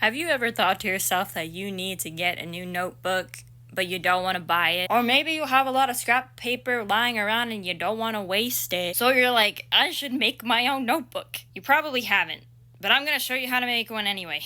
Have you ever thought to yourself that you need to get a new notebook, but you don't want to buy it? Or maybe you have a lot of scrap paper lying around and you don't want to waste it. So you're like, I should make my own notebook. You probably haven't, but I'm going to show you how to make one anyway.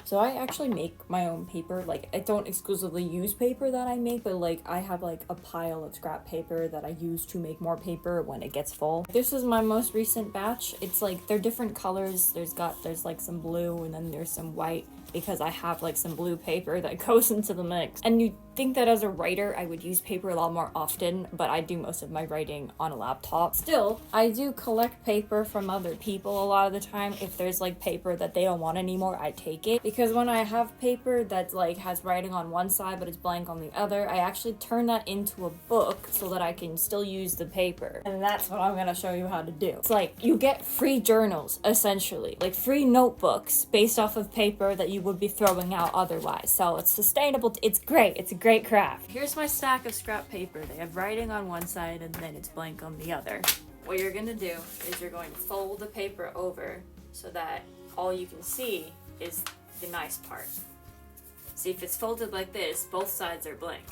So I actually make my own paper. Like, I don't exclusively use paper that I make, but like I have like a pile of scrap paper that I use to make more paper when it gets full. This is my most recent batch. It's like they're different colors. There's like some blue and then there's some white because I have like some blue paper that goes into the mix. And you think that as a writer I would use paper a lot more often, but I do most of my writing on a laptop. Still, I do collect paper from other people a lot of the time. If there's like paper that they don't want anymore, I take it. Because when I have paper that like has writing on one side but it's blank on the other, I actually turn that into a book so that I can still use the paper. And that's what I'm gonna show you how to do. It's like you get free journals, essentially. Like free notebooks based off of paper that you would be throwing out otherwise. So it's sustainable. It's great. It's a great craft. Here's my stack of scrap paper. They have writing on one side and then it's blank on the other. What you're gonna do is you're going to fold the paper over so that all you can see is the nice part. See, if it's folded like this, both sides are blank.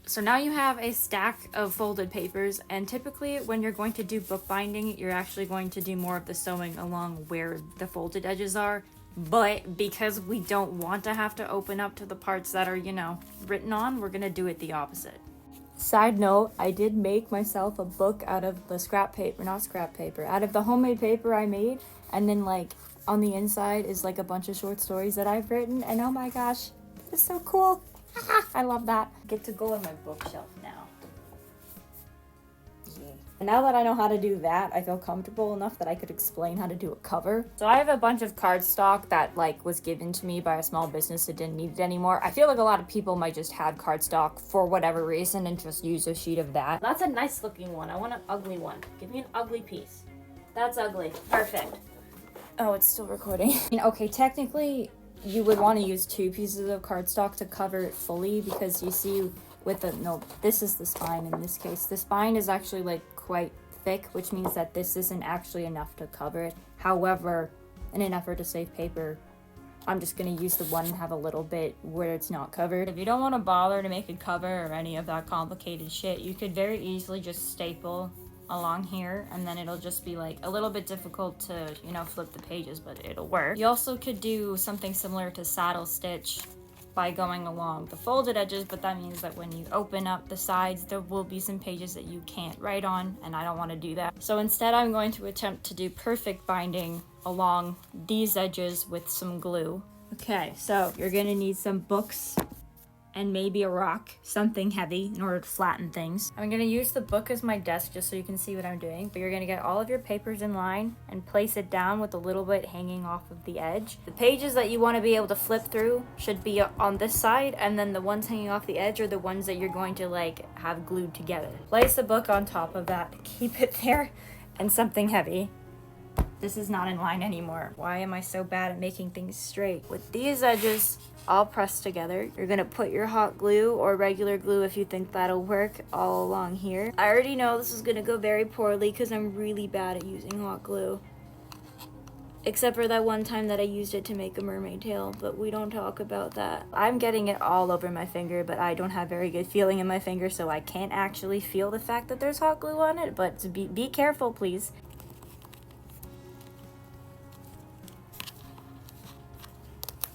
So now you have a stack of folded papers, and typically when you're going to do bookbinding, you're actually going to do more of the sewing along where the folded edges are. But because we don't want to have to open up to the parts that are, written on, we're gonna do it the opposite. Side note, I did make myself a book out of the out of the homemade paper I made, and then like on the inside is like a bunch of short stories that I've written, and oh my gosh, it's so cool. I love that. Get to go on my bookshelf now. Yeah. And now that I know how to do that, I feel comfortable enough that I could explain how to do a cover. So I have a bunch of cardstock that like was given to me by a small business that didn't need it anymore. I feel like a lot of people might just have cardstock for whatever reason and just use a sheet of that. That's a nice looking one. I want an ugly one. Give me an ugly piece. That's ugly. Perfect. Oh, it's still recording. Okay, technically you would want to use 2 pieces of cardstock to cover it fully, because you see this is the spine in this case. The spine is actually like quite thick, which means that this isn't actually enough to cover it. However, in an effort to save paper, I'm just going to use the one and have a little bit where it's not covered. If you don't want to bother to make a cover or any of that complicated shit, you could very easily just staple along here, and then it'll just be like a little bit difficult to flip the pages, but it'll work. You also could do something similar to saddle stitch by going along the folded edges, but that means that when you open up the sides, there will be some pages that you can't write on, and I don't want to do that. So instead, I'm going to attempt to do perfect binding along these edges with some glue. Okay, so you're gonna need some books and maybe a rock, something heavy, in order to flatten things. I'm gonna use the book as my desk just so you can see what I'm doing. But you're gonna get all of your papers in line and place it down with a little bit hanging off of the edge. The pages that you want to be able to flip through should be on this side, and then the ones hanging off the edge are the ones that you're going to like have glued together. Place the book on top of that, keep it there, and something heavy. This is not in line anymore. Why am I so bad at making things straight? With these edges all pressed together, you're gonna put your hot glue or regular glue, if you think that'll work, all along here. I already know this is gonna go very poorly because I'm really bad at using hot glue. Except for that one time that I used it to make a mermaid tail, but we don't talk about that. I'm getting it all over my finger, but I don't have very good feeling in my finger, so I can't actually feel the fact that there's hot glue on it, but be careful, please.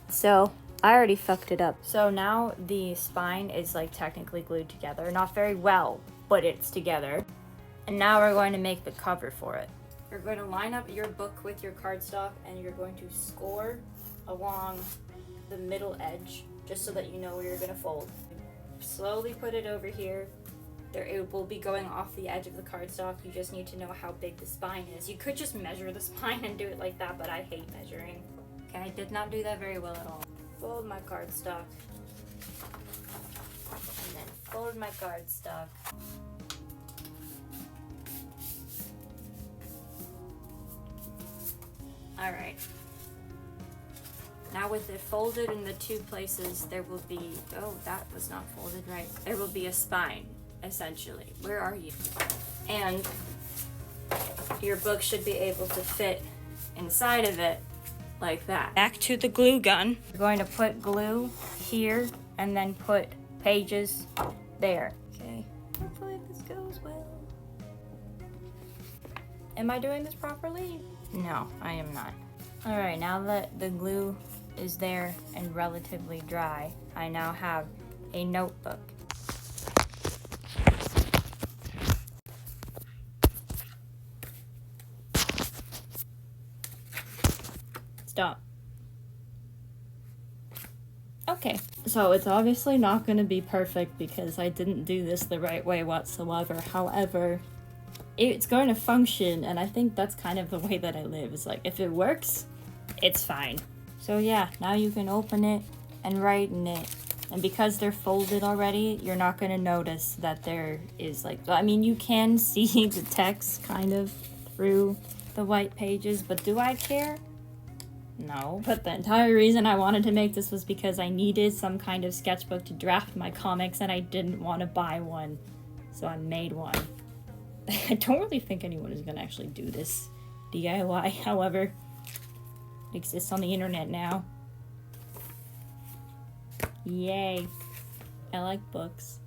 So I already fucked it up. So now the spine is like technically glued together. Not very well, but it's together. And now we're going to make the cover for it. You're going to line up your book with your cardstock, and you're going to score along the middle edge just so that you know where you're going to fold. Slowly put it over here. It will be going off the edge of the cardstock. You just need to know how big the spine is. You could just measure the spine and do it like that, but I hate measuring. Okay, I did not do that very well at all. Fold my cardstock, and then fold my cardstock. Alright. Now with it folded in the two places, there will be, oh, that was not folded right. There will be a spine, essentially. Where are you? And your book should be able to fit inside of it like that. Back to the glue gun. We're going to put glue here and then put pages there. Okay, hopefully this goes well. Am I doing this properly? No, I am not. All right, now that the glue is there and relatively dry, I now have a notebook. Stop. Okay, so it's obviously not going to be perfect because I didn't do this the right way whatsoever. However, it's going to function, and I think that's kind of the way that I live. It's like, if it works, it's fine. So yeah, now you can open it and write in it. And because they're folded already, you're not going to notice that there is like, I mean, you can see the text kind of through the white pages, but do I care? No. But the entire reason I wanted to make this was because I needed some kind of sketchbook to draft my comics and I didn't want to buy one. So I made one. I don't really think anyone is going to actually do this DIY. However, it exists on the internet now. Yay. I like books.